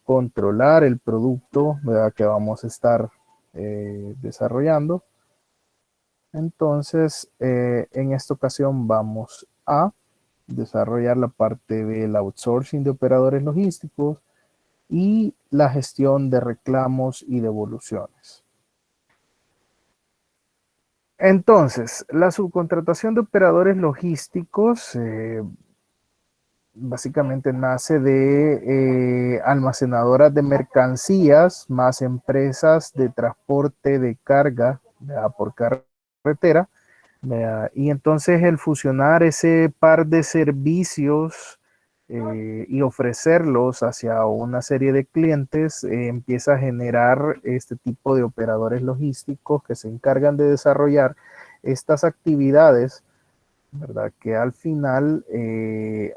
controlar el producto, ¿verdad?, que vamos a estar desarrollando. Entonces, en esta ocasión vamos a desarrollar la parte del outsourcing de operadores logísticos y la gestión de reclamos y devoluciones. Entonces, la subcontratación de operadores logísticos básicamente nace de almacenadoras de mercancías más empresas de transporte de carga, ¿verdad?, por carretera, ¿verdad? Y entonces el fusionar ese par de servicios y ofrecerlos hacia una serie de clientes empieza a generar este tipo de operadores logísticos que se encargan de desarrollar estas actividades, ¿verdad? Que al final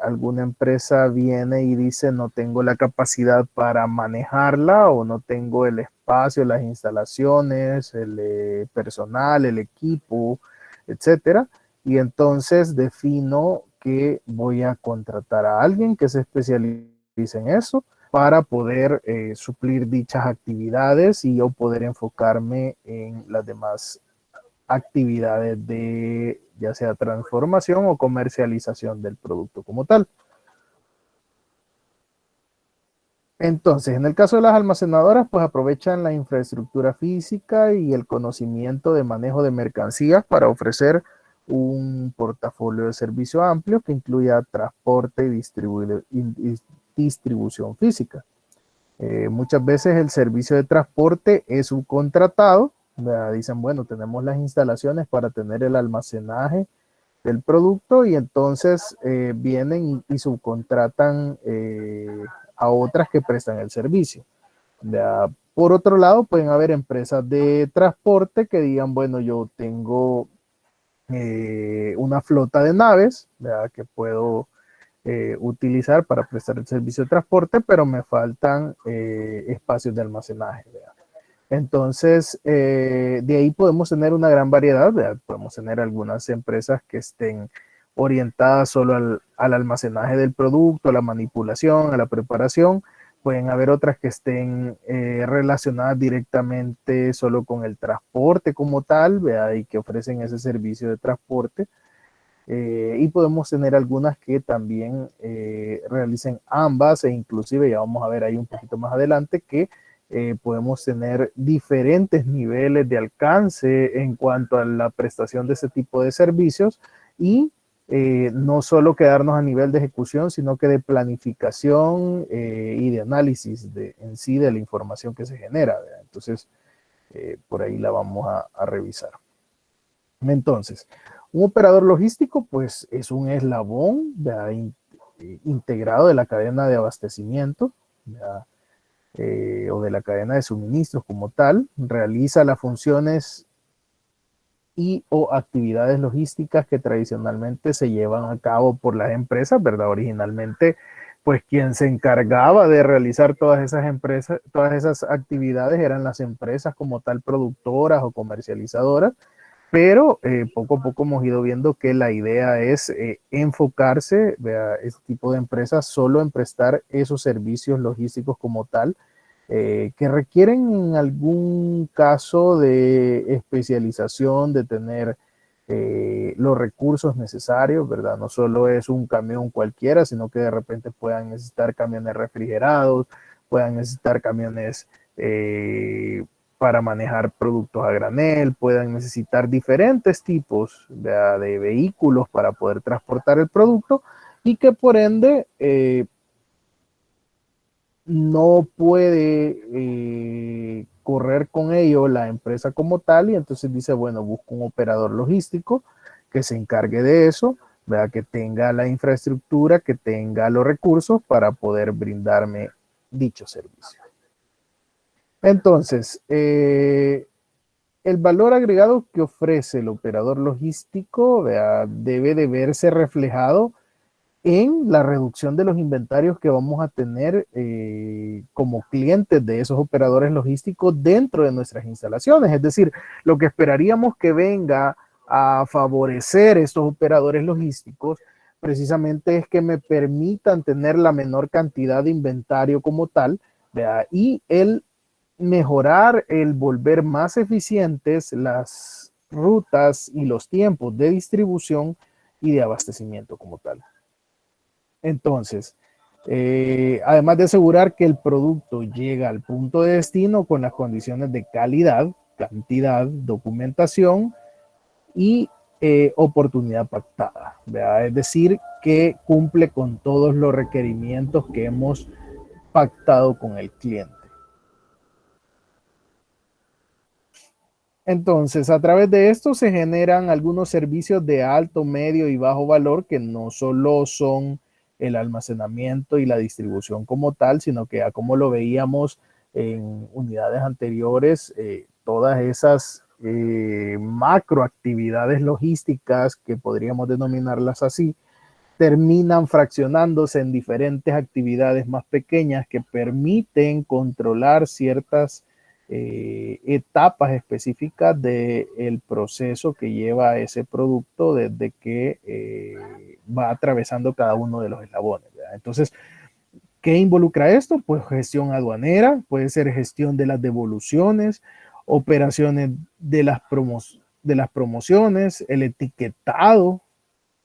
alguna empresa viene y dice no tengo la capacidad para manejarla o no tengo el espacio, las instalaciones, el personal, el equipo, etcétera. Y entonces defino que voy a contratar a alguien que se especialice en eso para poder suplir dichas actividades y yo poder enfocarme en las demás actividades de ya sea transformación o comercialización del producto como tal. Entonces, en el caso de las almacenadoras, pues aprovechan la infraestructura física y el conocimiento de manejo de mercancías para ofrecer un portafolio de servicio amplio que incluya transporte y distribución física. Muchas veces el servicio de transporte es subcontratado. Dicen, bueno, tenemos las instalaciones para tener el almacenaje del producto y entonces vienen y subcontratan a otras que prestan el servicio. Ya, por otro lado, pueden haber empresas de transporte que digan, bueno, yo tengo una flota de naves, ¿verdad?, que puedo utilizar para prestar el servicio de transporte, pero me faltan espacios de almacenaje, ¿verdad? Entonces, de ahí podemos tener una gran variedad, ¿verdad? Podemos tener algunas empresas que estén orientadas solo al almacenaje del producto, a la manipulación, a la preparación. Pueden haber otras que estén relacionadas directamente solo con el transporte como tal, ¿verdad?, y que ofrecen ese servicio de transporte. Y podemos tener algunas que también realicen ambas e inclusive ya vamos a ver ahí un poquito más adelante que podemos tener diferentes niveles de alcance en cuanto a la prestación de ese tipo de servicios y no solo quedarnos a nivel de ejecución, sino que de planificación y de análisis en sí de la información que se genera, ¿verdad? Entonces, por ahí la vamos a revisar. Entonces, un operador logístico, pues, es un eslabón integrado de la cadena de abastecimiento, o de la cadena de suministros como tal. Realiza las funciones y o actividades logísticas que tradicionalmente se llevan a cabo por las empresas, ¿verdad? Originalmente, pues quien se encargaba de realizar todas esas empresas, todas esas actividades eran las empresas como tal productoras o comercializadoras, pero poco a poco hemos ido viendo que la idea es enfocarse a este tipo de empresas solo en prestar esos servicios logísticos como tal, que requieren en algún caso de especialización, de tener los recursos necesarios, ¿verdad? No solo es un camión cualquiera, sino que de repente puedan necesitar camiones refrigerados, puedan necesitar camiones para manejar productos a granel, puedan necesitar diferentes tipos de vehículos para poder transportar el producto y que por ende no puede correr con ello la empresa como tal y entonces dice, bueno, busco un operador logístico que se encargue de eso, ¿verdad?, que tenga la infraestructura, que tenga los recursos para poder brindarme dicho servicio. Entonces, el valor agregado que ofrece el operador logístico, ¿verdad?, debe de verse reflejado en la reducción de los inventarios que vamos a tener como clientes de esos operadores logísticos dentro de nuestras instalaciones. Es decir, lo que esperaríamos que venga a favorecer estos operadores logísticos precisamente es que me permitan tener la menor cantidad de inventario como tal, ¿verdad? Y el mejorar, el volver más eficientes las rutas y los tiempos de distribución y de abastecimiento como tal. Entonces, además de asegurar que el producto llega al punto de destino con las condiciones de calidad, cantidad, documentación y oportunidad pactada, ¿verdad? Es decir, que cumple con todos los requerimientos que hemos pactado con el cliente. Entonces, a través de esto se generan algunos servicios de alto, medio y bajo valor que no solo son el almacenamiento y la distribución como tal, sino que ya como lo veíamos en unidades anteriores, todas esas macroactividades logísticas, que podríamos denominarlas así, terminan fraccionándose en diferentes actividades más pequeñas que permiten controlar ciertas etapas específicas del proceso que lleva ese producto desde que va atravesando cada uno de los eslabones, ¿verdad? Entonces, ¿qué involucra esto? Pues gestión aduanera, puede ser gestión de las devoluciones, operaciones de las promociones, el etiquetado,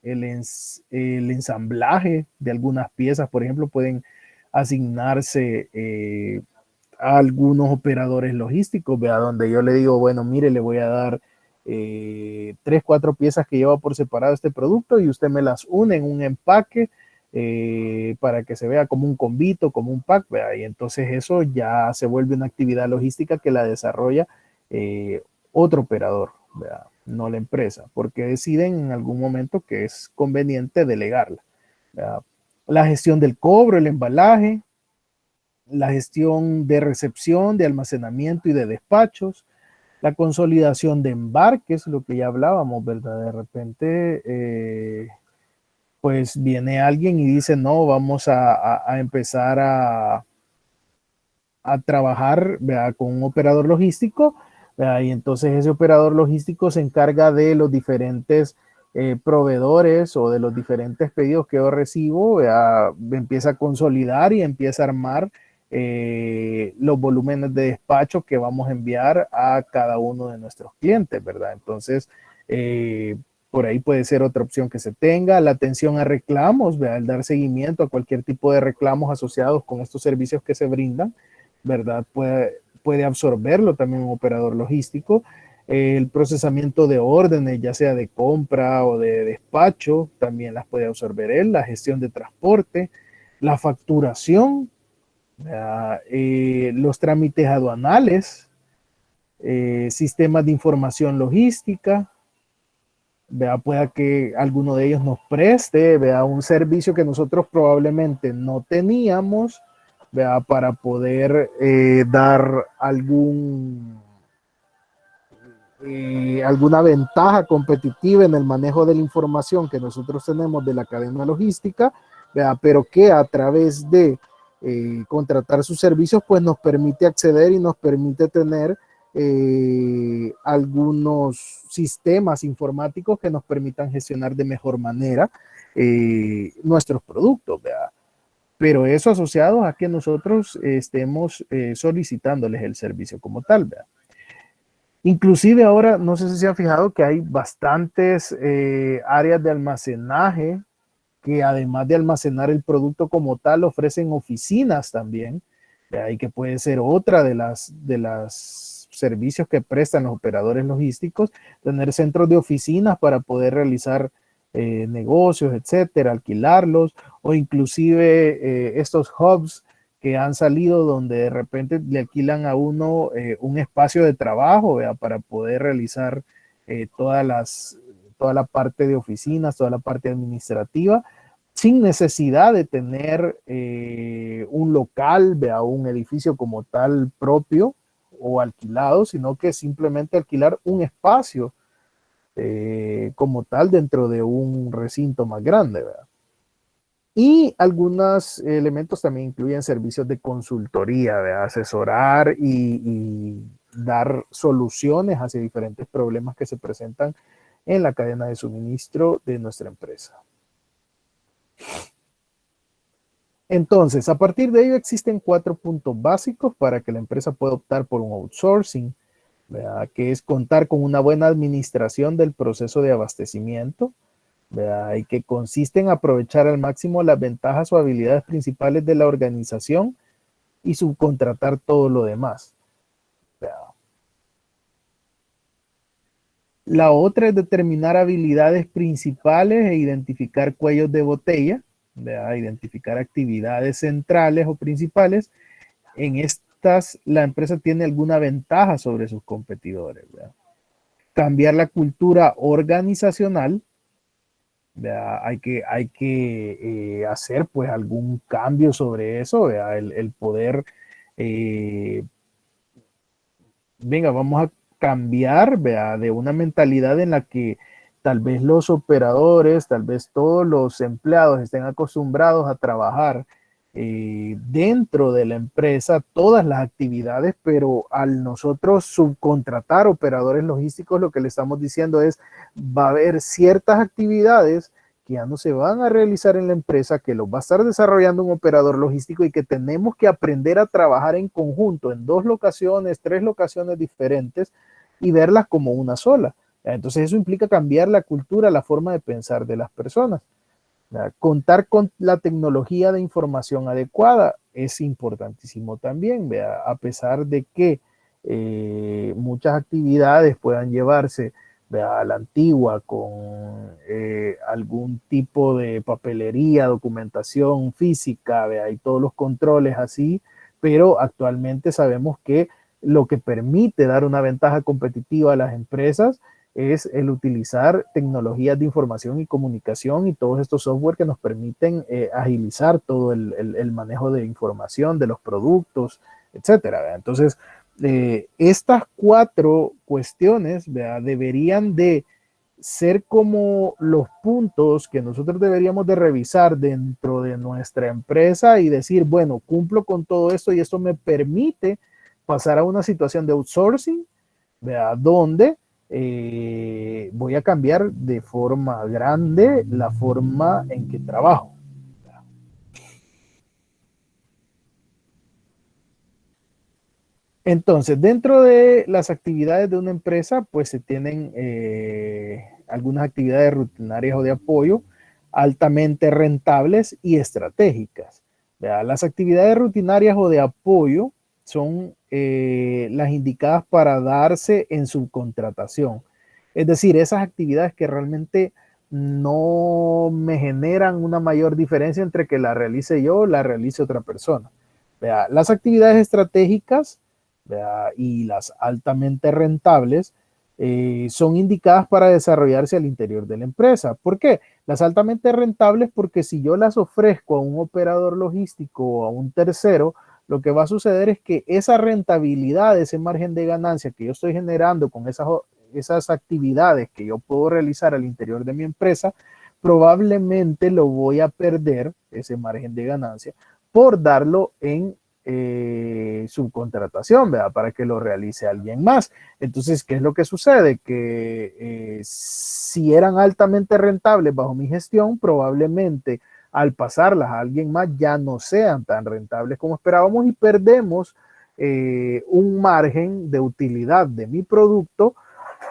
el ensamblaje de algunas piezas, por ejemplo, pueden asignarse a algunos operadores logísticos, vea, donde yo le digo, bueno, mire, le voy a dar 3, 4 piezas que lleva por separado este producto y usted me las une en un empaque para que se vea como un combito, como un pack, vea, y entonces eso ya se vuelve una actividad logística que la desarrolla otro operador, vea, no la empresa, porque deciden en algún momento que es conveniente delegarla, vea. La gestión del cobro, el embalaje, la gestión de recepción, de almacenamiento y de despachos, la consolidación de embarques, lo que ya hablábamos, ¿verdad? De repente, pues viene alguien y dice, no, vamos a empezar a trabajar, ¿verdad? Con un operador logístico, ¿verdad? Y entonces ese operador logístico se encarga de los diferentes proveedores o de los diferentes pedidos que yo recibo, ¿verdad? Empieza a consolidar y empieza a armar los volúmenes de despacho que vamos a enviar a cada uno de nuestros clientes, ¿verdad? Entonces, por ahí puede ser otra opción que se tenga. La atención a reclamos, ¿verdad? El dar seguimiento a cualquier tipo de reclamos asociados con estos servicios que se brindan, ¿verdad? Puede absorberlo también un operador logístico. El procesamiento de órdenes, ya sea de compra o de despacho, también las puede absorber él. La gestión de transporte, la facturación, los trámites aduanales, sistemas de información logística, vea, pueda que alguno de ellos nos preste, vea, un servicio que nosotros probablemente no teníamos, vea, para poder dar alguna ventaja competitiva en el manejo de la información que nosotros tenemos de la cadena logística, vea, pero que a través de contratar sus servicios, pues nos permite acceder y nos permite tener algunos sistemas informáticos que nos permitan gestionar de mejor manera nuestros productos, ¿verdad? Pero eso asociado a que nosotros estemos solicitándoles el servicio como tal, ¿verdad? Inclusive ahora, no sé si se han fijado que hay bastantes áreas de almacenaje que además de almacenar el producto como tal, ofrecen oficinas también, y que puede ser otra de las servicios que prestan los operadores logísticos, tener centros de oficinas para poder realizar negocios, etcétera, alquilarlos, o inclusive estos hubs que han salido donde de repente le alquilan a uno un espacio de trabajo, ¿verdad? Para poder realizar toda la parte de oficinas, toda la parte administrativa, sin necesidad de tener un local, vea, un edificio como tal propio o alquilado, sino que simplemente alquilar un espacio como tal dentro de un recinto más grande, ¿verdad? Y algunos elementos también incluyen servicios de consultoría, de asesorar y dar soluciones hacia diferentes problemas que se presentan en la cadena de suministro de nuestra empresa. Entonces, a partir de ello existen 4 puntos básicos para que la empresa pueda optar por un outsourcing, ¿verdad? Que es contar con una buena administración del proceso de abastecimiento, ¿verdad? Y que consiste en aprovechar al máximo las ventajas o habilidades principales de la organización y subcontratar todo lo demás, ¿verdad? La otra es determinar habilidades principales e identificar cuellos de botella, ¿verdad? Identificar actividades centrales o principales. En estas, la empresa tiene alguna ventaja sobre sus competidores, ¿verdad? Cambiar la cultura organizacional, ¿verdad? Hay que hacer pues algún cambio sobre eso, ¿verdad? El poder, eh, venga, vamos a cambiar, ¿verdad? De una mentalidad en la que tal vez los operadores, tal vez todos los empleados estén acostumbrados a trabajar dentro de la empresa todas las actividades, pero al nosotros subcontratar operadores logísticos, lo que le estamos diciendo es, va a haber ciertas actividades que ya no se van a realizar en la empresa, que los va a estar desarrollando un operador logístico y que tenemos que aprender a trabajar en conjunto en 2 locaciones, 3 locaciones diferentes y verlas como una sola. Entonces eso implica cambiar la cultura, la forma de pensar de las personas. Contar con la tecnología de información adecuada es importantísimo también, ¿vea? A pesar de que muchas actividades puedan llevarse, ¿vea?, a la antigua con algún tipo de papelería, documentación física, ¿vea?, y todos los controles así, pero actualmente sabemos que lo que permite dar una ventaja competitiva a las empresas es el utilizar tecnologías de información y comunicación y todos estos software que nos permiten agilizar todo el manejo de información de los productos, etcétera, ¿verdad? Entonces, estas 4 cuestiones, ¿verdad?, deberían de ser como los puntos que nosotros deberíamos de revisar dentro de nuestra empresa y decir, bueno, cumplo con todo esto y esto me permite pasar a una situación de outsourcing, ¿verdad?, donde voy a cambiar de forma grande la forma en que trabajo. Entonces, dentro de las actividades de una empresa, pues se tienen algunas actividades rutinarias o de apoyo altamente rentables y estratégicas. ¿Verdad? Las actividades rutinarias o de apoyo son las indicadas para darse en subcontratación. Es decir, esas actividades que realmente no me generan una mayor diferencia entre que la realice yo o la realice otra persona. ¿Verdad? Las actividades estratégicas, ¿verdad?, y las altamente rentables son indicadas para desarrollarse al interior de la empresa. ¿Por qué? Las altamente rentables porque si yo las ofrezco a un operador logístico o a un tercero, lo que va a suceder es que esa rentabilidad, ese margen de ganancia que yo estoy generando con esas actividades que yo puedo realizar al interior de mi empresa, probablemente lo voy a perder, ese margen de ganancia, por darlo en subcontratación, ¿verdad?, para que lo realice alguien más. Entonces, ¿qué es lo que sucede? Que si eran altamente rentables bajo mi gestión, probablemente al pasarlas a alguien más ya no sean tan rentables como esperábamos y perdemos un margen de utilidad de mi producto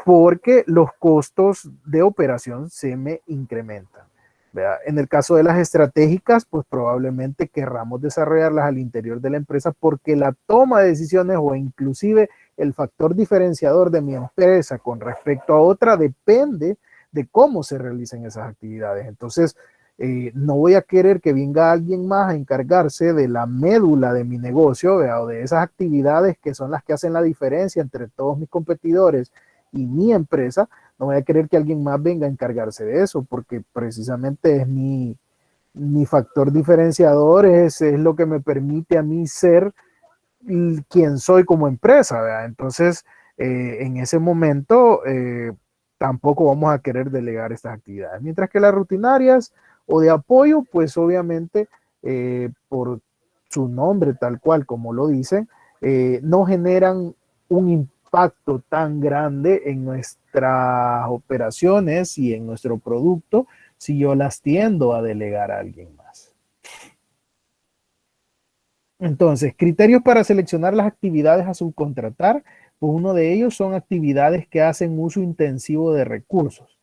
porque los costos de operación se me incrementan. ¿Verdad? En el caso de las estratégicas, pues probablemente querramos desarrollarlas al interior de la empresa porque la toma de decisiones o inclusive el factor diferenciador de mi empresa con respecto a otra depende de cómo se realicen esas actividades. Entonces, no voy a querer que venga alguien más a encargarse de la médula de mi negocio, ¿verdad?, o de esas actividades que son las que hacen la diferencia entre todos mis competidores y mi empresa. No voy a querer que alguien más venga a encargarse de eso, porque precisamente es mi factor diferenciador, es lo que me permite a mí ser quien soy como empresa, ¿verdad? Entonces, en ese momento, tampoco vamos a querer delegar estas actividades. Mientras que las rutinarias o de apoyo, pues obviamente, por su nombre tal cual como lo dicen, no generan un impacto tan grande en nuestras operaciones y en nuestro producto si yo las tiendo a delegar a alguien más. Entonces, criterios para seleccionar las actividades a subcontratar, pues uno de ellos son actividades que hacen uso intensivo de recursos.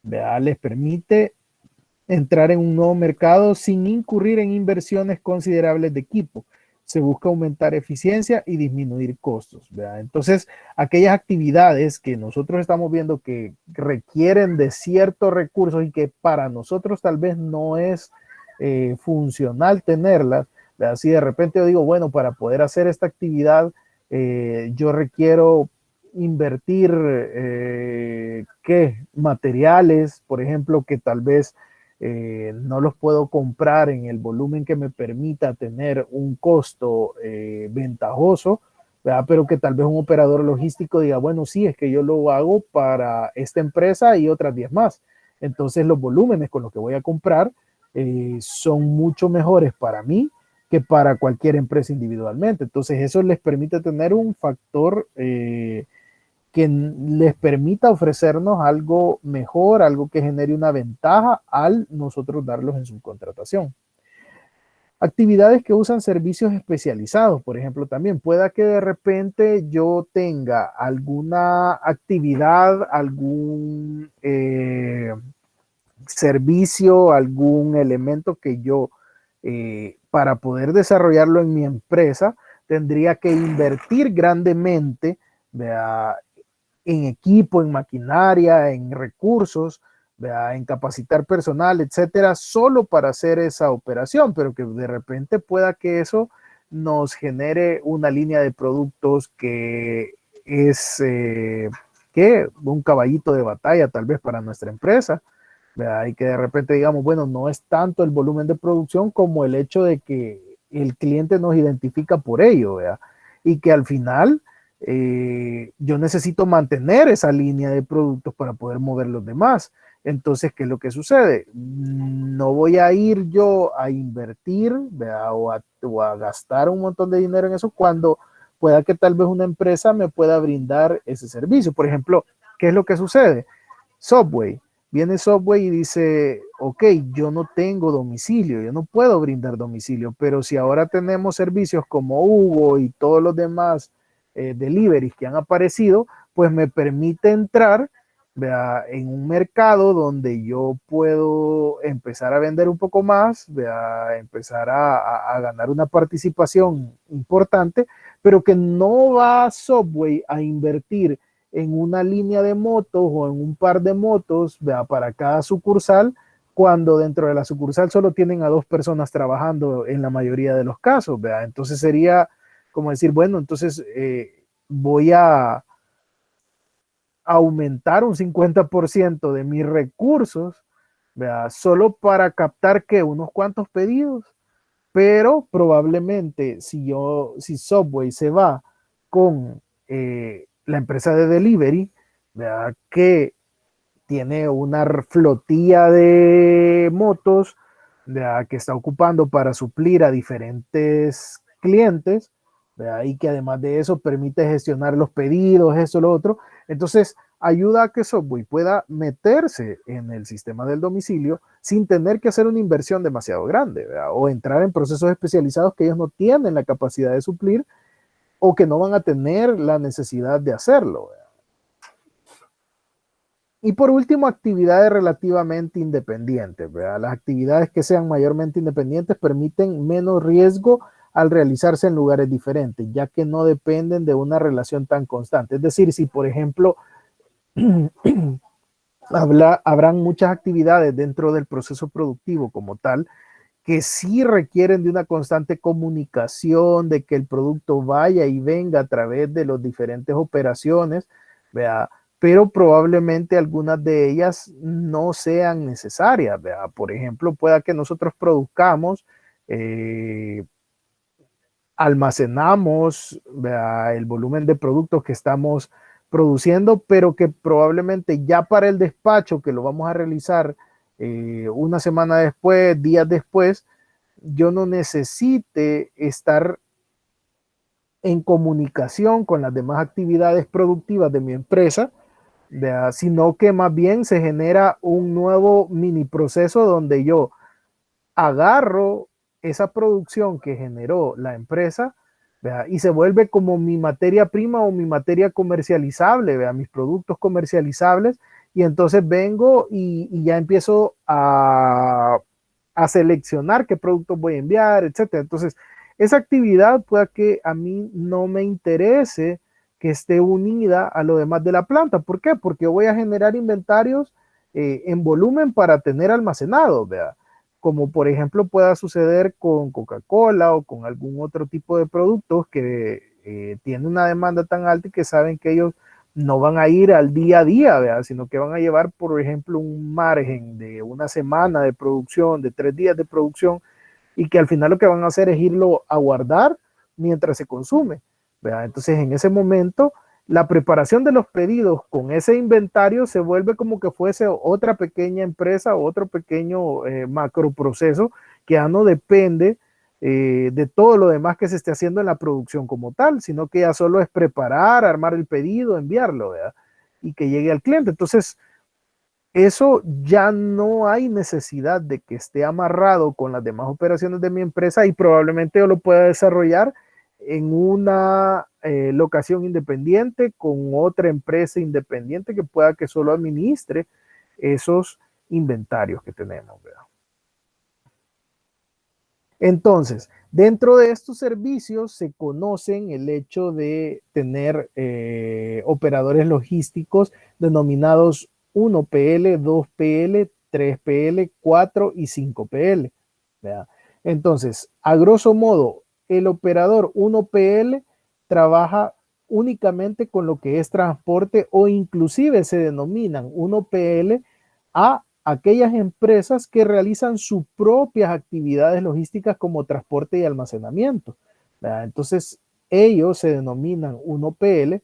¿Verdad? Les permite entrar en un nuevo mercado sin incurrir en inversiones considerables de equipo. Se busca aumentar eficiencia y disminuir costos. ¿Verdad? Entonces, aquellas actividades que nosotros estamos viendo que requieren de ciertos recursos y que para nosotros tal vez no es funcional tenerlas, ¿verdad? Si de repente yo digo, bueno, para poder hacer esta actividad, yo requiero invertir ¿qué? Materiales, por ejemplo, que tal vez no los puedo comprar en el volumen que me permita tener un costo ventajoso, ¿verdad? Pero que tal vez un operador logístico diga, bueno, sí, es que yo lo hago para esta empresa y otras 10 más. Entonces los volúmenes con los que voy a comprar son mucho mejores para mí que para cualquier empresa individualmente. Entonces eso les permite tener un factor que les permita ofrecernos algo mejor, algo que genere una ventaja al nosotros darlos en subcontratación. Actividades que usan servicios especializados, por ejemplo, también pueda que de repente yo tenga alguna actividad, algún servicio, algún elemento que yo, para poder desarrollarlo en mi empresa, tendría que invertir grandemente, ¿vea? En equipo, en maquinaria, en recursos, ¿vea? En capacitar personal, etcétera, solo para hacer esa operación, pero que de repente pueda que eso nos genere una línea de productos que es que un caballito de batalla tal vez para nuestra empresa, ¿verdad? Y que de repente digamos, bueno, no es tanto el volumen de producción como el hecho de que el cliente nos identifica por ello, ¿verdad? Y que al final yo necesito mantener esa línea de productos para poder mover los demás. Entonces, ¿qué es lo que sucede? No voy a ir yo a invertir, ¿verdad? O a gastar un montón de dinero en eso cuando pueda que tal vez una empresa me pueda brindar ese servicio. Por ejemplo, ¿qué es lo que sucede? Subway. Viene Subway y dice, ok, yo no tengo domicilio, yo no puedo brindar domicilio, pero si ahora tenemos servicios como Hugo y todos los demás deliveries que han aparecido, pues me permite entrar, ¿vea? En un mercado donde yo puedo empezar a vender un poco más, ¿vea? Empezar a ganar una participación importante, pero que no va Subway a invertir en una línea de motos o en un par de motos, ¿vea? Para cada sucursal, cuando dentro de la sucursal solo tienen a 2 personas trabajando en la mayoría de los casos, ¿vea? Entonces sería como decir, bueno, entonces voy a aumentar un 50% de mis recursos, ¿vea? Solo para captar que unos cuantos pedidos, pero probablemente si Subway se va con la empresa de delivery, ¿verdad? Que tiene una flotilla de motos, ¿verdad? Que está ocupando para suplir a diferentes clientes, ¿verdad? Y que además de eso permite gestionar los pedidos, eso, lo otro. Entonces, ayuda a que Subway pueda meterse en el sistema del domicilio sin tener que hacer una inversión demasiado grande, ¿verdad? O entrar en procesos especializados que ellos no tienen la capacidad de suplir o que no van a tener la necesidad de hacerlo, ¿verdad? Y por último, actividades relativamente independientes, ¿verdad? Las actividades que sean mayormente independientes permiten menos riesgo al realizarse en lugares diferentes, ya que no dependen de una relación tan constante. Es decir, si por ejemplo habrán muchas actividades dentro del proceso productivo como tal, que sí requieren de una constante comunicación, de que el producto vaya y venga a través de las diferentes operaciones, ¿vea? Pero probablemente algunas de ellas no sean necesarias, ¿vea? Por ejemplo, pueda que nosotros produzcamos, almacenamos, ¿vea? El volumen de productos que estamos produciendo, pero que probablemente ya para el despacho que lo vamos a realizar una semana después, días después, yo no necesite estar en comunicación con las demás actividades productivas de mi empresa, ¿verdad? Sino que más bien se genera un nuevo mini proceso donde yo agarro esa producción que generó la empresa, ¿verdad? Y se vuelve como mi materia prima o mi materia comercializable, ¿verdad? Mis productos comercializables, y entonces vengo y ya empiezo a seleccionar qué productos voy a enviar, etcétera. Entonces, esa actividad pueda que a mí no me interese que esté unida a lo demás de la planta. ¿Por qué? Porque voy a generar inventarios en volumen para tener almacenados, ¿verdad? Como por ejemplo pueda suceder con Coca-Cola o con algún otro tipo de productos que tiene una demanda tan alta y que saben que ellos no van a ir al día a día, ¿verdad? Sino que van a llevar, por ejemplo, un margen de una semana de producción, de 3 días de producción, y que al final lo que van a hacer es irlo a guardar mientras se consume, ¿verdad? Entonces, en ese momento, la preparación de los pedidos con ese inventario se vuelve como que fuese otra pequeña empresa, otro pequeño macro proceso que ya no depende de todo lo demás que se esté haciendo en la producción como tal, sino que ya solo es preparar, armar el pedido, enviarlo, ¿verdad? Y que llegue al cliente. Entonces, eso ya no hay necesidad de que esté amarrado con las demás operaciones de mi empresa y probablemente yo lo pueda desarrollar en una locación independiente con otra empresa independiente que pueda que solo administre esos inventarios que tenemos, ¿verdad? Entonces, dentro de estos servicios se conocen el hecho de tener operadores logísticos denominados 1PL, 2PL, 3PL, 4 y 5PL. ¿Verdad? Entonces, a grosso modo, el operador 1PL trabaja únicamente con lo que es transporte o inclusive se denominan 1PL a aquellas empresas que realizan sus propias actividades logísticas como transporte y almacenamiento. ¿Verdad? Entonces, ellos se denominan 1PL.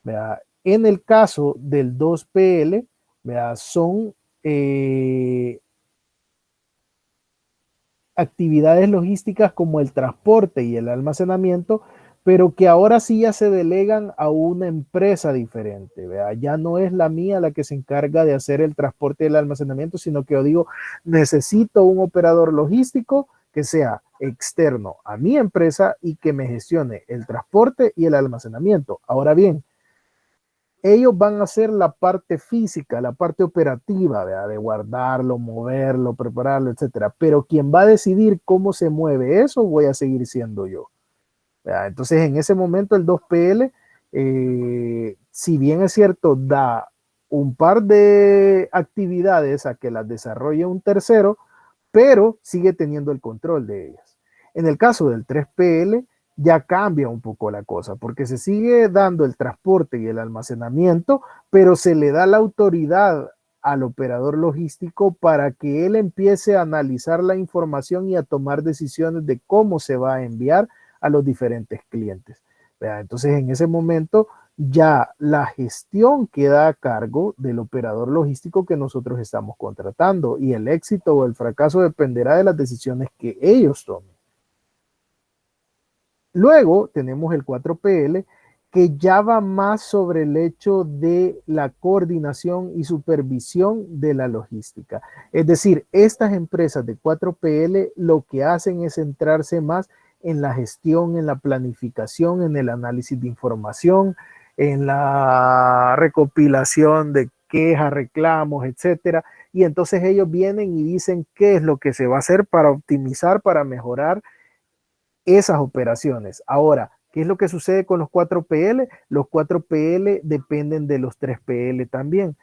¿Verdad? En el caso del 2PL, ¿verdad? Son actividades logísticas como el transporte y el almacenamiento, pero que ahora sí ya se delegan a una empresa diferente, ¿verdad? Ya no es la mía la que se encarga de hacer el transporte y el almacenamiento, sino que yo digo, necesito un operador logístico que sea externo a mi empresa y que me gestione el transporte y el almacenamiento. Ahora bien, ellos van a hacer la parte física, la parte operativa, ¿verdad? De guardarlo, moverlo, prepararlo, etcétera. Pero quien va a decidir cómo se mueve eso, voy a seguir siendo yo. ¿Verdad? Entonces, en ese momento, el 2PL, si bien es cierto, da un par de actividades a que las desarrolle un tercero, pero sigue teniendo el control de ellas. En el caso del 3PL, ya cambia un poco la cosa, porque se sigue dando el transporte y el almacenamiento, pero se le da la autoridad al operador logístico para que él empiece a analizar la información y a tomar decisiones de cómo se va a enviar a los diferentes clientes. Entonces, en ese momento, ya la gestión queda a cargo del operador logístico que nosotros estamos contratando y el éxito o el fracaso dependerá de las decisiones que ellos tomen. Luego tenemos el 4PL, que ya va más sobre el hecho de la coordinación y supervisión de la logística. Es decir, estas empresas de 4PL lo que hacen es centrarse más en la gestión, en la planificación, en el análisis de información, en la recopilación de quejas, reclamos, etcétera. Y entonces ellos vienen y dicen qué es lo que se va a hacer para optimizar, para mejorar esas operaciones. Ahora, ¿qué es lo que sucede con los 4PL? Los 4PL dependen de los 3PL también.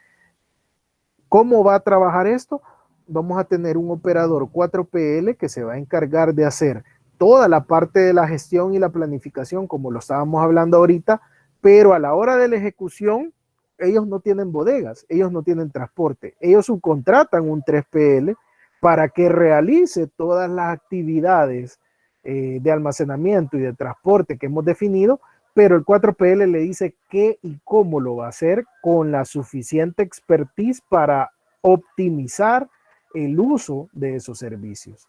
¿Cómo va a trabajar esto? Vamos a tener un operador 4PL que se va a encargar de hacer toda la parte de la gestión y la planificación, como lo estábamos hablando ahorita, pero a la hora de la ejecución, ellos no tienen bodegas, ellos no tienen transporte, ellos subcontratan un 3PL para que realice todas las actividades de almacenamiento y de transporte que hemos definido, pero el 4PL le dice qué y cómo lo va a hacer con la suficiente expertise para optimizar el uso de esos servicios.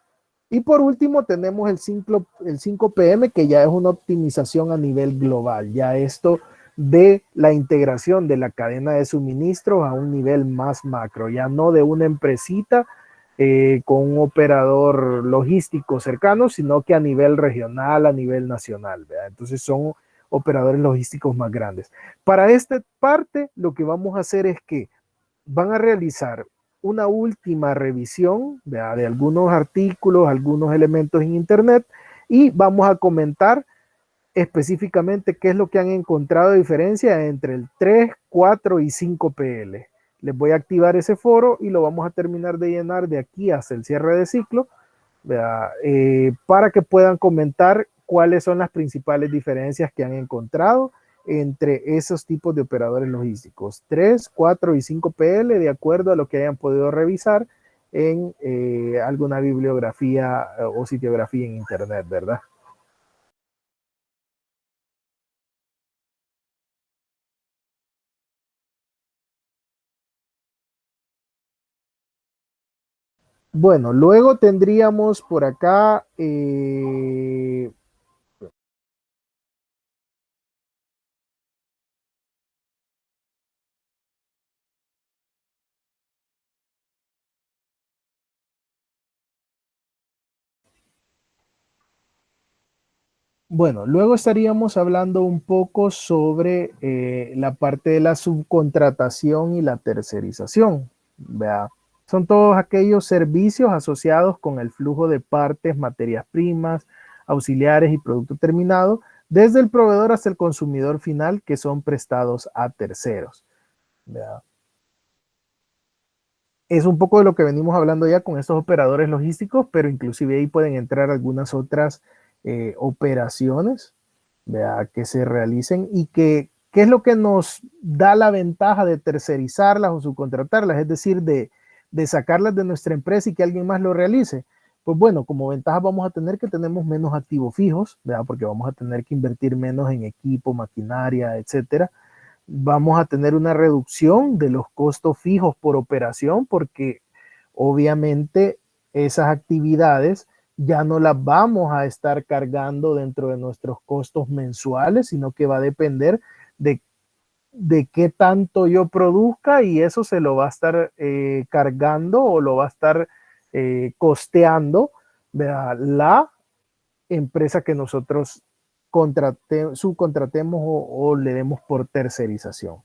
Y por último tenemos el 5PM, que ya es una optimización a nivel global. Ya esto de la integración de la cadena de suministros a un nivel más macro, ya no de una empresita con un operador logístico cercano, sino que a nivel regional, a nivel nacional, ¿verdad? Entonces son operadores logísticos más grandes. Para esta parte, lo que vamos a hacer es que van a realizar una última revisión, ¿verdad?, de algunos artículos, algunos elementos en Internet, y vamos a comentar específicamente qué es lo que han encontrado de diferencia entre el 3, 4 y 5 PL. Les voy a activar ese foro y lo vamos a terminar de llenar de aquí hasta el cierre de ciclo, para que puedan comentar cuáles son las principales diferencias que han encontrado entre esos tipos de operadores logísticos, 3, 4 y 5 PL, de acuerdo a lo que hayan podido revisar en alguna bibliografía o sitiografía en Internet, ¿verdad? Bueno, luego tendríamos por acá, bueno, luego estaríamos hablando un poco sobre la parte de la subcontratación y la tercerización. ¿Vea? Son todos aquellos servicios asociados con el flujo de partes, materias primas, auxiliares y producto terminado, desde el proveedor hasta el consumidor final, que son prestados a terceros. ¿Vea? Es un poco de lo que venimos hablando ya con estos operadores logísticos, pero inclusive ahí pueden entrar algunas otras operaciones, ¿vea?, que se realicen y que, ¿qué es lo que nos da la ventaja de tercerizarlas o subcontratarlas? Es decir, de sacarlas de nuestra empresa y que alguien más lo realice. Pues bueno, como ventaja vamos a tener que tenemos menos activos fijos, ¿vea?, porque vamos a tener que invertir menos en equipo, maquinaria, etcétera. Vamos a tener una reducción de los costos fijos por operación, porque obviamente esas actividades ya no las vamos a estar cargando dentro de nuestros costos mensuales, sino que va a depender de qué tanto yo produzca, y eso se lo va a estar cargando o lo va a estar costeando, ¿verdad?, la empresa que nosotros subcontratemos o le demos por tercerización.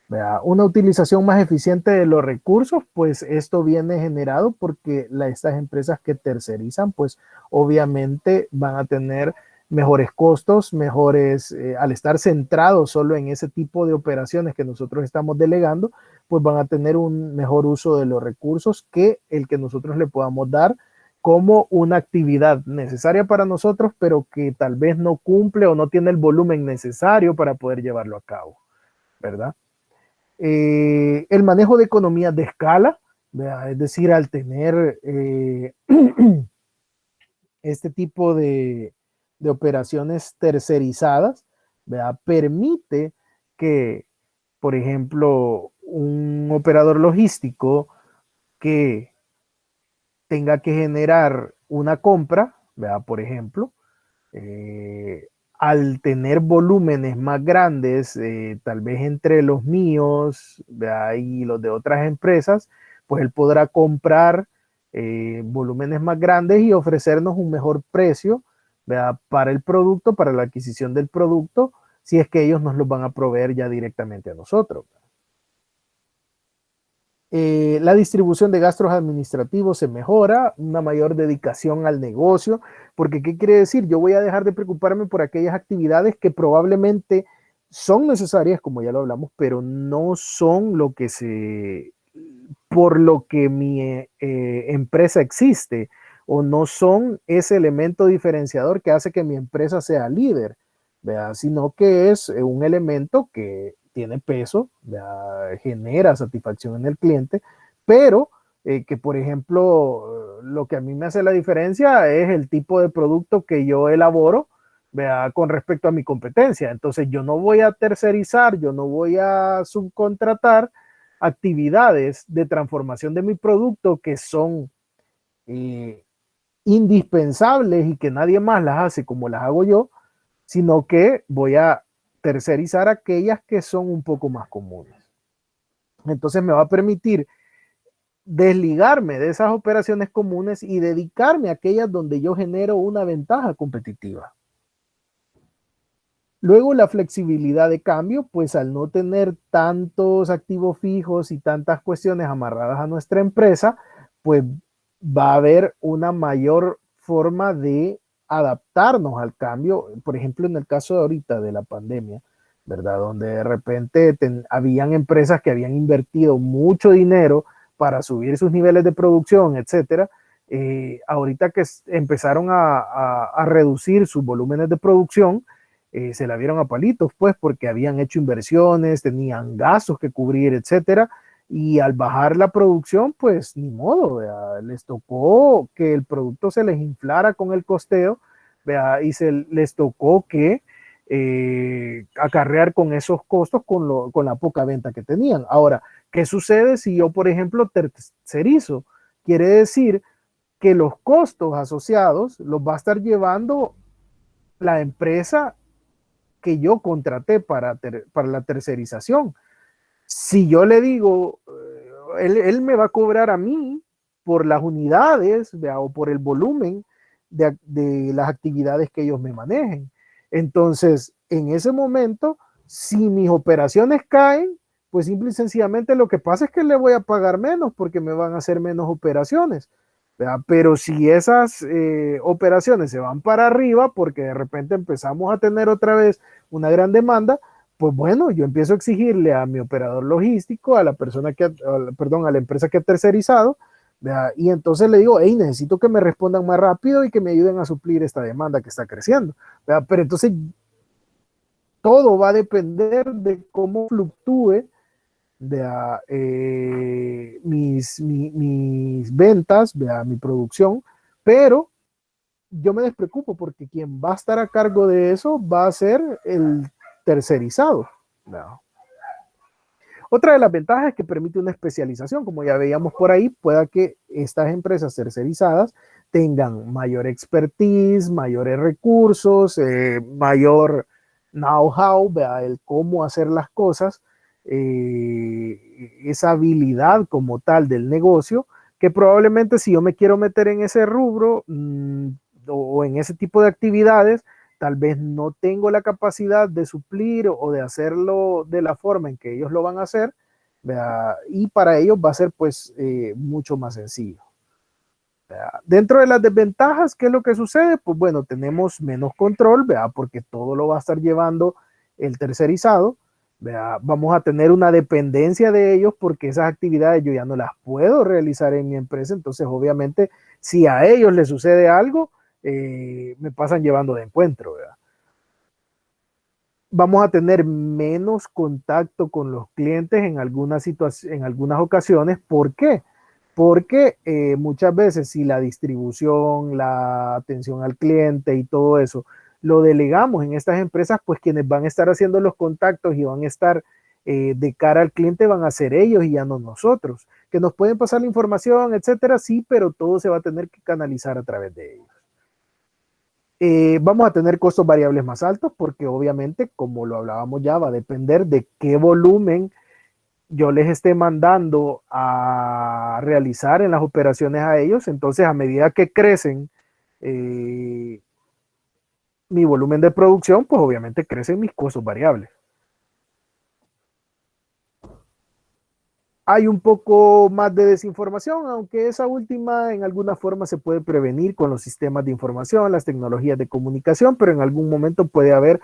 ¿Verdad? Una utilización más eficiente de los recursos, pues esto viene generado porque estas empresas que tercerizan, pues obviamente van a tener mejores costos, mejores, al estar centrados solo en ese tipo de operaciones que nosotros estamos delegando, pues van a tener un mejor uso de los recursos que el que nosotros le podamos dar como una actividad necesaria para nosotros, pero que tal vez no cumple o no tiene el volumen necesario para poder llevarlo a cabo, ¿verdad? El manejo de economías de escala, ¿verdad? Es decir, al tener este tipo de operaciones tercerizadas, ¿verdad?, permite que, por ejemplo, un operador logístico que tenga que generar una compra, ¿verdad?, por ejemplo, al tener volúmenes más grandes, tal vez entre los míos, ¿verdad?, y los de otras empresas, pues él podrá comprar volúmenes más grandes y ofrecernos un mejor precio, ¿verdad?, para el producto, para la adquisición del producto, si es que ellos nos los van a proveer ya directamente a nosotros. La distribución de gastos administrativos se mejora, una mayor dedicación al negocio, porque ¿qué quiere decir? Yo voy a dejar de preocuparme por aquellas actividades que probablemente son necesarias, como ya lo hablamos, pero no son lo que por lo que mi empresa existe, o no son ese elemento diferenciador que hace que mi empresa sea líder, ¿verdad?, sino que es un elemento que tiene peso, ¿verdad?, genera satisfacción en el cliente, pero que, por ejemplo, lo que a mí me hace la diferencia es el tipo de producto que yo elaboro, ¿verdad?, con respecto a mi competencia. Entonces yo no voy a tercerizar, yo no voy a subcontratar actividades de transformación de mi producto que son eh, indispensables y que nadie más las hace como las hago yo, sino que voy a tercerizar aquellas que son un poco más comunes. Entonces me va a permitir desligarme de esas operaciones comunes y dedicarme a aquellas donde yo genero una ventaja competitiva. Luego la flexibilidad de cambio, pues al no tener tantos activos fijos y tantas cuestiones amarradas a nuestra empresa, pues va a haber una mayor forma de adaptarnos al cambio. Por ejemplo, en el caso de ahorita de la pandemia, ¿verdad? Donde de repente habían empresas que habían invertido mucho dinero para subir sus niveles de producción, etcétera. Ahorita que empezaron a reducir sus volúmenes de producción, se la vieron a palitos, pues, porque habían hecho inversiones, tenían gastos que cubrir, etcétera, y al bajar la producción, pues, ni modo, ¿vea? Les tocó que el producto se les inflara con el costeo, ¿vea? Y les tocó que acarrear con esos costos con la poca venta que tenían. Ahora, ¿qué sucede si yo, por ejemplo, tercerizo? Quiere decir que los costos asociados los va a estar llevando la empresa que yo contraté para la tercerización. Si yo le digo, él me va a cobrar a mí por las unidades, ¿vea? O por el volumen de las actividades que ellos me manejen. Entonces, en ese momento, si mis operaciones caen, pues simple y sencillamente lo que pasa es que le voy a pagar menos porque me van a hacer menos operaciones. ¿Verdad? Pero si esas operaciones se van para arriba porque de repente empezamos a tener otra vez una gran demanda, pues bueno, yo empiezo a exigirle a mi operador logístico, a la persona perdón, a la empresa que ha tercerizado, ¿verdad? Y entonces le digo, hey, necesito que me respondan más rápido y que me ayuden a suplir esta demanda que está creciendo, ¿verdad? Pero entonces todo va a depender de cómo fluctúe de mis ventas, de mi producción, pero yo me despreocupo porque quien va a estar a cargo de eso va a ser el tercerizado. No. Otra de las ventajas es que permite una especialización, como ya veíamos por ahí, pueda que estas empresas tercerizadas tengan mayor expertise, mayores recursos, mayor know-how, el cómo hacer las cosas, esa habilidad como tal del negocio, que probablemente si yo me quiero meter en ese rubro o en ese tipo de actividades, tal vez no tengo la capacidad de suplir o de hacerlo de la forma en que ellos lo van a hacer, ¿verdad? Y para ellos va a ser pues mucho más sencillo. ¿Verdad? Dentro de las desventajas, ¿qué es lo que sucede? Pues bueno, tenemos menos control, ¿verdad? Porque todo lo va a estar llevando el tercerizado, ¿verdad? Vamos a tener una dependencia de ellos porque esas actividades yo ya no las puedo realizar en mi empresa, entonces obviamente si a ellos les sucede algo, me pasan llevando de encuentro, ¿verdad? Vamos a tener menos contacto con los clientes en algunas ocasiones. ¿Por qué? Porque muchas veces si la distribución, la atención al cliente y todo eso lo delegamos en estas empresas, pues quienes van a estar haciendo los contactos y van a estar de cara al cliente van a ser ellos y ya no nosotros. Que nos pueden pasar la información, etcétera, sí, pero todo se va a tener que canalizar a través de ellos. Vamos a tener costos variables más altos porque obviamente, como lo hablábamos ya, va a depender de qué volumen yo les esté mandando a realizar en las operaciones a ellos. Entonces, a medida que crecen mi volumen de producción, pues obviamente crecen mis costos variables. Hay un poco más de desinformación, aunque esa última en alguna forma se puede prevenir con los sistemas de información, las tecnologías de comunicación, pero en algún momento puede haber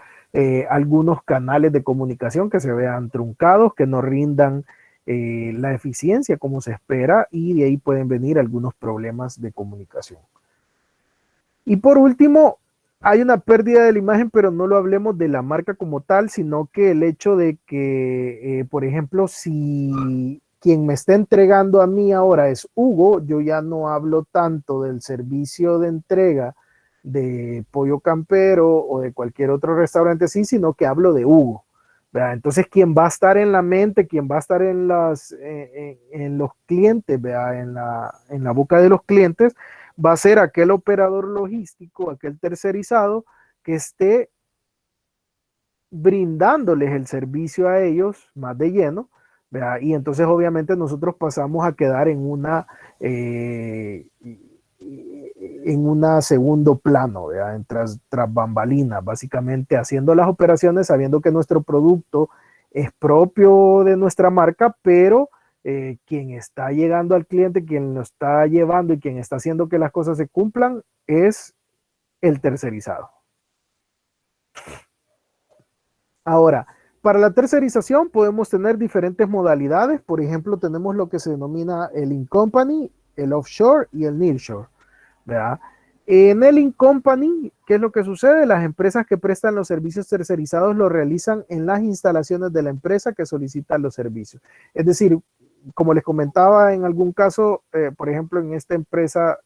algunos canales de comunicación que se vean truncados, que no rindan la eficiencia como se espera y de ahí pueden venir algunos problemas de comunicación. Y por último, hay una pérdida de la imagen, pero no lo hablemos de la marca como tal, sino que el hecho de que, por ejemplo, si quien me está entregando a mí ahora es Hugo, yo ya no hablo tanto del servicio de entrega de Pollo Campero o de cualquier otro restaurante así, sino que hablo de Hugo. ¿Verdad? Entonces, quien va a estar en la mente, quien va a estar en los clientes, ¿verdad? En la boca de los clientes, va a ser aquel operador logístico, aquel tercerizado que esté brindándoles el servicio a ellos más de lleno, ¿verdad? Y entonces obviamente nosotros pasamos a quedar en una segundo plano, ¿verdad? Tras bambalinas, básicamente haciendo las operaciones sabiendo que nuestro producto es propio de nuestra marca, pero quien está llegando al cliente, quien lo está llevando y quien está haciendo que las cosas se cumplan es el tercerizado. Ahora, para la tercerización podemos tener diferentes modalidades. Por ejemplo, tenemos lo que se denomina el in-company, el offshore y el nearshore, ¿verdad? En el in-company, ¿qué es lo que sucede? Las empresas que prestan los servicios tercerizados lo realizan en las instalaciones de la empresa que solicita los servicios. Es decir, como les comentaba en algún caso, por ejemplo, en esta empresa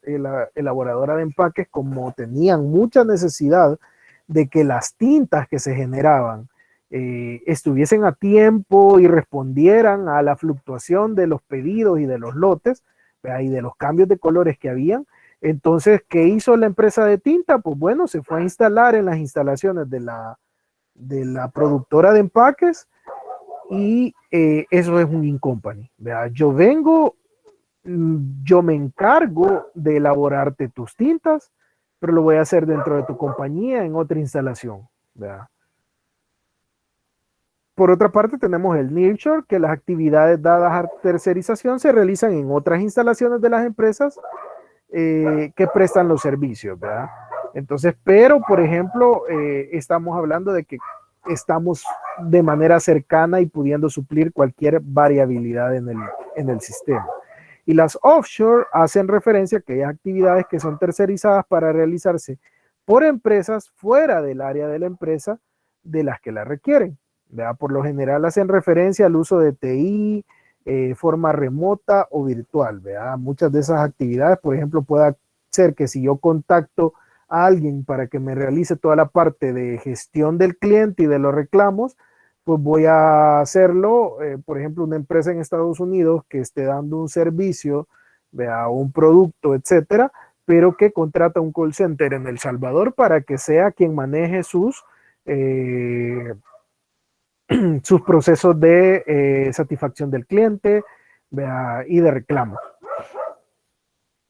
elaboradora de empaques, como tenían mucha necesidad de que las tintas que se generaban estuviesen a tiempo y respondieran a la fluctuación de los pedidos y de los lotes, ¿verdad? Y de los cambios de colores que habían. Entonces, ¿qué hizo la empresa de tinta? Pues bueno, se fue a instalar en las instalaciones de la productora de empaques y eso es un in-company. Yo vengo, yo me encargo de elaborarte tus tintas, pero lo voy a hacer dentro de tu compañía en otra instalación. ¿Verdad? Por otra parte, tenemos el nearshore, que las actividades dadas a tercerización se realizan en otras instalaciones de las empresas que prestan los servicios, ¿verdad? Entonces, pero, por ejemplo, estamos hablando de que estamos de manera cercana y pudiendo suplir cualquier variabilidad en el sistema. Y las offshore hacen referencia a aquellas actividades que son tercerizadas para realizarse por empresas fuera del área de la empresa de las que la requieren. ¿Verdad? Por lo general hacen referencia al uso de TI, forma remota o virtual. ¿Verdad? Muchas de esas actividades, por ejemplo, puede ser que si yo contacto a alguien para que me realice toda la parte de gestión del cliente y de los reclamos, pues voy a hacerlo, por ejemplo, una empresa en Estados Unidos que esté dando un servicio, ¿verdad? Un producto, etcétera, pero que contrata un call center en El Salvador para que sea quien maneje eh, sus procesos de satisfacción del cliente, ¿verdad? Y de reclamo.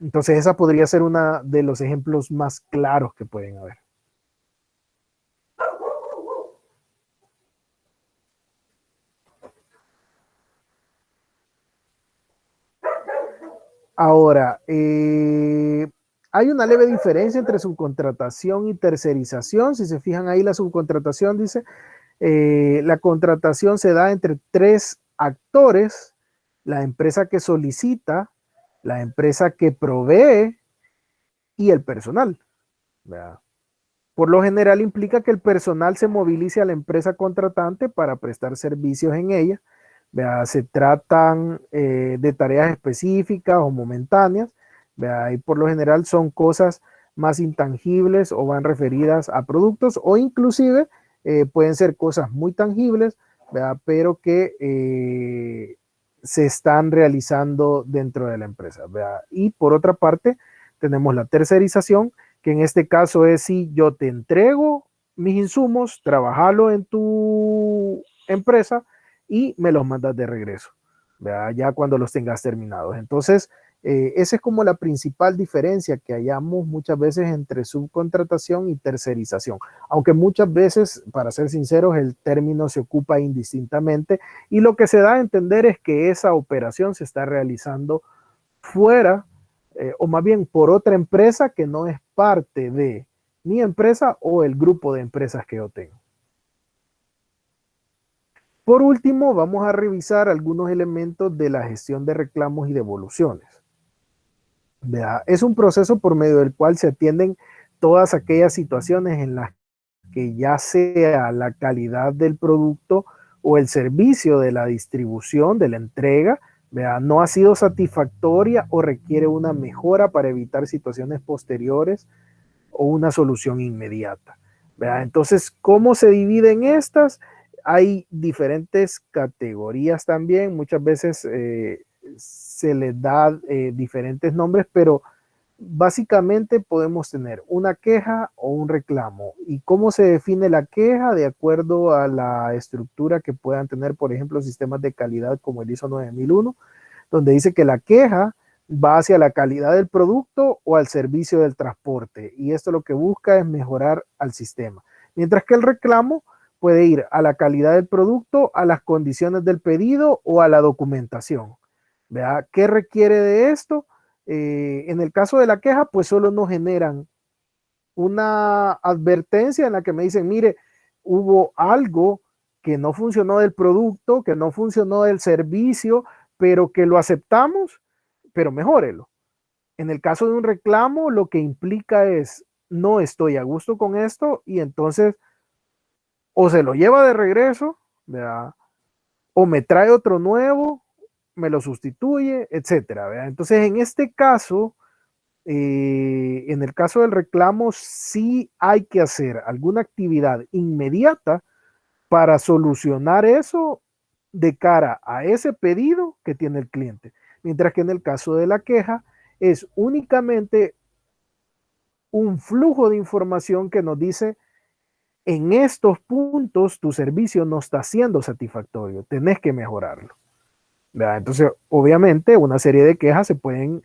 Entonces, esa podría ser una de los ejemplos más claros que pueden haber. Ahora, hay una leve diferencia entre subcontratación y tercerización. Si se fijan ahí, la subcontratación dice, la contratación se da entre tres actores: la empresa que solicita, la empresa que provee y el personal. ¿Verdad? Por lo general implica que el personal se movilice a la empresa contratante para prestar servicios en ella. ¿Verdad? Se tratan de tareas específicas o momentáneas. ¿Verdad? Y por lo general son cosas más intangibles o van referidas a productos o inclusive pueden ser cosas muy tangibles, ¿verdad? Pero que se están realizando dentro de la empresa. ¿Verdad? Y por otra parte, tenemos la tercerización, que en este caso es si yo te entrego mis insumos, trabajalo en tu empresa y me los mandas de regreso, ¿verdad? Ya cuando los tengas terminados. Entonces, esa es como la principal diferencia que hallamos muchas veces entre subcontratación y tercerización. Aunque muchas veces, para ser sinceros, el término se ocupa indistintamente y lo que se da a entender es que esa operación se está realizando fuera o más bien por otra empresa que no es parte de mi empresa o el grupo de empresas que yo tengo. Por último, vamos a revisar algunos elementos de la gestión de reclamos y devoluciones. ¿Verdad? Es un proceso por medio del cual se atienden todas aquellas situaciones en las que ya sea la calidad del producto o el servicio de la distribución, de la entrega, ¿verdad? No ha sido satisfactoria o requiere una mejora para evitar situaciones posteriores o una solución inmediata. ¿Verdad? Entonces, ¿cómo se dividen estas? Hay diferentes categorías también, muchas veces se les da diferentes nombres, pero básicamente podemos tener una queja o un reclamo. ¿Y cómo se define la queja? De acuerdo a la estructura que puedan tener, por ejemplo, sistemas de calidad como el ISO 9001, donde dice que la queja va hacia la calidad del producto o al servicio del transporte. Y esto lo que busca es mejorar al sistema. Mientras que el reclamo puede ir a la calidad del producto, a las condiciones del pedido o a la documentación. ¿Vea? ¿Qué requiere de esto? En el caso de la queja, pues solo nos generan una advertencia en la que me dicen, mire, hubo algo que no funcionó del producto, que no funcionó del servicio, pero que lo aceptamos, pero mejórelo. En el caso de un reclamo, lo que implica es, no estoy a gusto con esto y entonces o se lo lleva de regreso, ¿verdad? O me trae otro nuevo, me lo sustituye, etcétera. ¿Verdad? Entonces, en este caso, en el caso del reclamo, sí hay que hacer alguna actividad inmediata para solucionar eso de cara a ese pedido que tiene el cliente. Mientras que en el caso de la queja es únicamente un flujo de información que nos dice en estos puntos tu servicio no está siendo satisfactorio, tenés que mejorarlo. ¿Verdad? Entonces, obviamente, una serie de quejas se pueden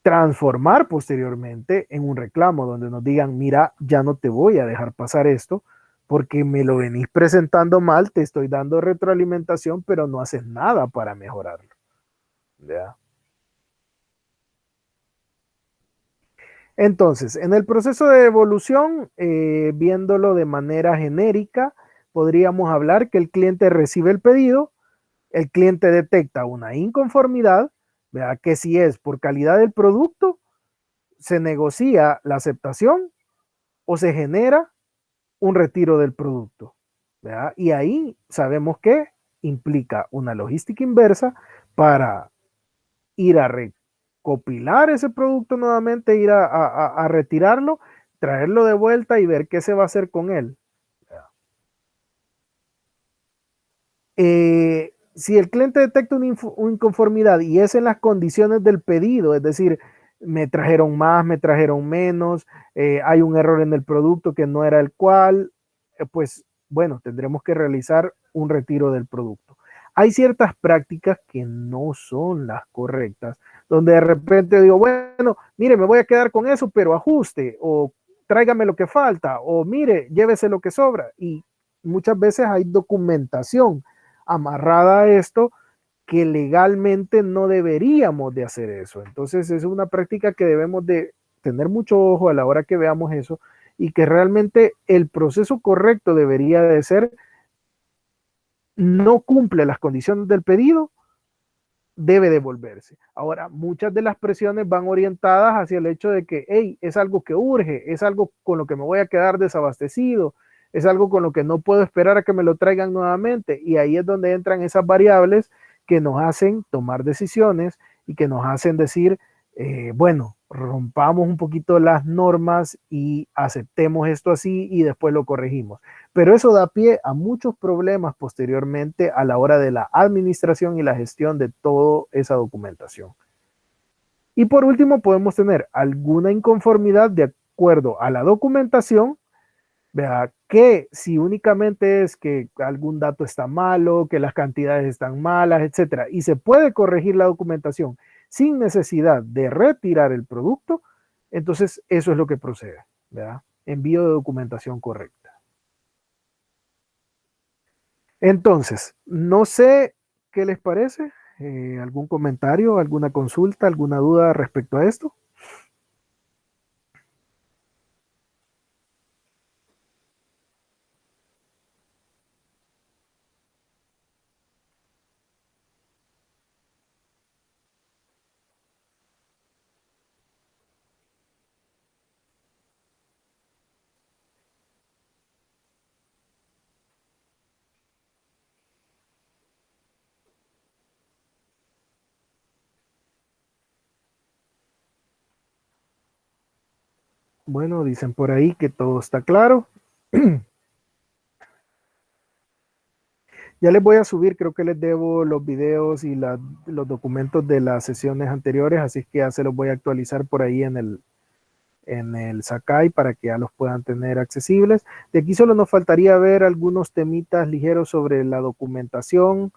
transformar posteriormente en un reclamo donde nos digan, mira, ya no te voy a dejar pasar esto porque me lo venís presentando mal, te estoy dando retroalimentación, pero no haces nada para mejorarlo. ¿Ya? Entonces, en el proceso de evolución, viéndolo de manera genérica, podríamos hablar que el cliente recibe el pedido, el cliente detecta una inconformidad, ¿verdad? Que si es por calidad del producto, se negocia la aceptación o se genera un retiro del producto. ¿Verdad? Y ahí sabemos que implica una logística inversa para ir a recopilar ese producto nuevamente, ir a retirarlo, traerlo de vuelta y ver qué se va a hacer con él. Si el cliente detecta una inconformidad y es en las condiciones del pedido, es decir, me trajeron más, me trajeron menos, hay un error en el producto que no era el cual, pues bueno, tendremos que realizar un retiro del producto. Hay ciertas prácticas que no son las correctas, donde de repente digo, bueno, mire, me voy a quedar con eso, pero ajuste, o tráigame lo que falta, o mire, llévese lo que sobra. Y muchas veces hay documentación amarrada a esto que legalmente no deberíamos de hacer eso. Entonces es una práctica que debemos de tener mucho ojo a la hora que veamos eso y que realmente el proceso correcto debería de ser no cumple las condiciones del pedido, debe devolverse. Ahora, muchas de las presiones van orientadas hacia el hecho de que, hey, es algo que urge, es algo con lo que me voy a quedar desabastecido, es algo con lo que no puedo esperar a que me lo traigan nuevamente. Y ahí es donde entran esas variables que nos hacen tomar decisiones y que nos hacen decir, bueno, rompamos un poquito las normas y aceptemos esto así y después lo corregimos. Pero eso da pie a muchos problemas posteriormente a la hora de la administración y la gestión de toda esa documentación. Y por último, podemos tener alguna inconformidad de acuerdo a la documentación, ¿verdad? Que si únicamente es que algún dato está malo, que las cantidades están malas, etcétera, y se puede corregir la documentación sin necesidad de retirar el producto, entonces eso es lo que procede, ¿verdad? Envío de documentación correcta. Entonces, no sé qué les parece, algún comentario, alguna consulta, alguna duda respecto a esto. Bueno, dicen por ahí que todo está claro. Ya les voy a subir, creo que les debo los videos y los documentos de las sesiones anteriores, así que ya se los voy a actualizar por ahí en el Sakai para que ya los puedan tener accesibles. De aquí solo nos faltaría ver algunos temitas ligeros sobre la documentación,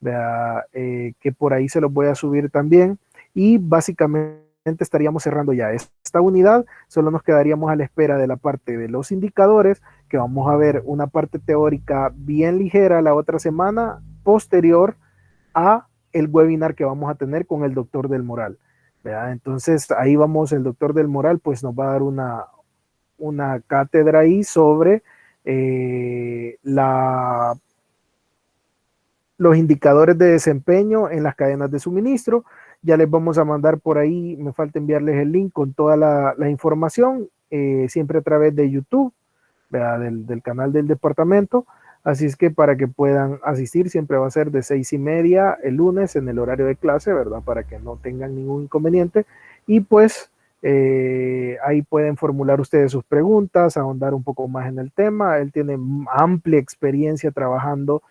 que por ahí se los voy a subir también. Y básicamente estaríamos cerrando ya esta unidad. Solo nos quedaríamos a la espera de la parte de los indicadores, que vamos a ver una parte teórica bien ligera la otra semana, posterior a el webinar que vamos a tener con el doctor del Moral. ¿Verdad? Entonces ahí vamos, el doctor del Moral pues nos va a dar una cátedra ahí sobre los indicadores de desempeño en las cadenas de suministro. Ya les vamos a mandar por ahí, me falta enviarles el link con toda la información, siempre a través de YouTube, del canal del departamento. Así es que para que puedan asistir, siempre va a ser de 6:30 el lunes en el horario de clase, ¿verdad? Para que no tengan ningún inconveniente. Y pues ahí pueden formular ustedes sus preguntas, ahondar un poco más en el tema. Él tiene amplia experiencia trabajando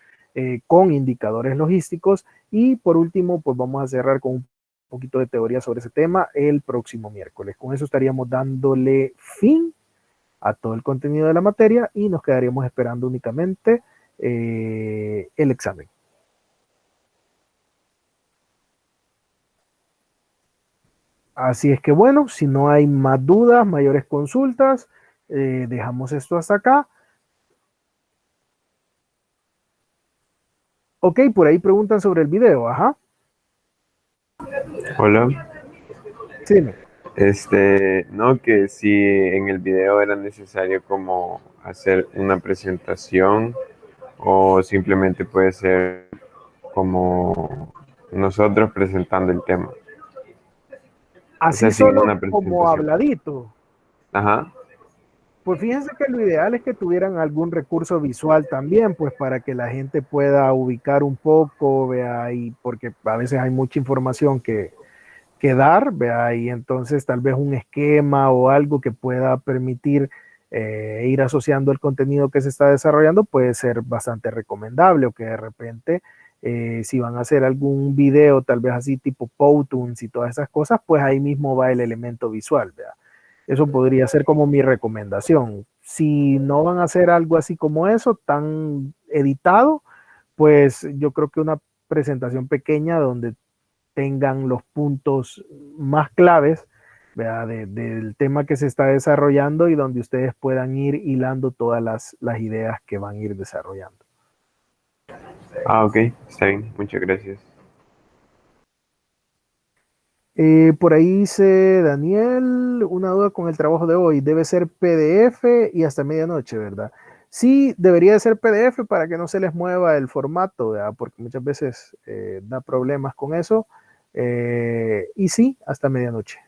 con indicadores logísticos. Y por último, pues vamos a cerrar con un poquito de teoría sobre ese tema el próximo miércoles. Con eso estaríamos dándole fin a todo el contenido de la materia y nos quedaríamos esperando únicamente el examen. Así es que bueno, si no hay más dudas, mayores consultas, dejamos esto hasta acá. Ok, por ahí preguntan sobre el video, ajá. Hola. Sí, No, que si en el video era necesario como hacer una presentación o simplemente puede ser como nosotros presentando el tema. O así sea, sin solo una como presentación. habladito. Ajá. Pues fíjense que lo ideal es que tuvieran algún recurso visual también, pues para que la gente pueda ubicar un poco, vea, y porque a veces hay mucha información que dar, vea, y entonces tal vez un esquema o algo que pueda permitir ir asociando el contenido que se está desarrollando puede ser bastante recomendable, o que de repente si van a hacer algún video tal vez así tipo Powtoons y todas esas cosas, pues ahí mismo va el elemento visual, vea. Eso podría ser como mi recomendación. Si no van a hacer algo así como eso, tan editado, pues yo creo que una presentación pequeña donde tengan los puntos más claves, del tema que se está desarrollando y donde ustedes puedan ir hilando todas las ideas que van a ir desarrollando. Ah, ok, está bien, muchas gracias. Por ahí dice Daniel, una duda con el trabajo de hoy, debe ser PDF y hasta medianoche, ¿verdad? Sí, debería de ser PDF para que no se les mueva el formato, ¿verdad? Porque muchas veces da problemas con eso. Y sí, hasta medianoche.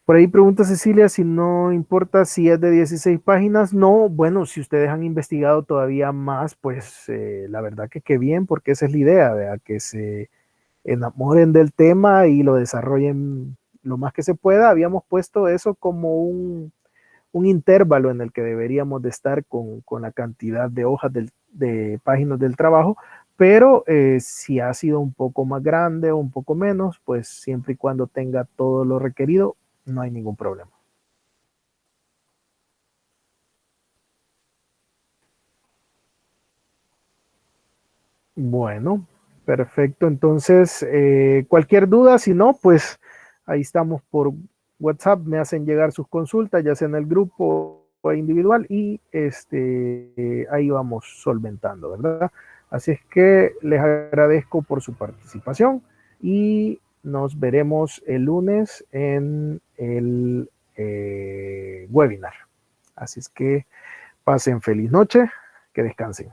Por ahí pregunta Cecilia si no importa si es de 16 páginas. No, bueno, si ustedes han investigado todavía más, pues la verdad que qué bien, porque esa es la idea, ¿verdad? Que se enamoren del tema y lo desarrollen lo más que se pueda. Habíamos puesto eso como un intervalo en el que deberíamos de estar con la cantidad de hojas de páginas del trabajo, pero si ha sido un poco más grande o un poco menos, pues siempre y cuando tenga todo lo requerido, no hay ningún problema. Bueno, perfecto. Entonces, cualquier duda, si no, pues ahí estamos por WhatsApp, me hacen llegar sus consultas, ya sea en el grupo o individual, y ahí vamos solventando, ¿verdad? Así es que les agradezco por su participación y nos veremos el lunes en el webinar. Así es que pasen feliz noche, que descansen.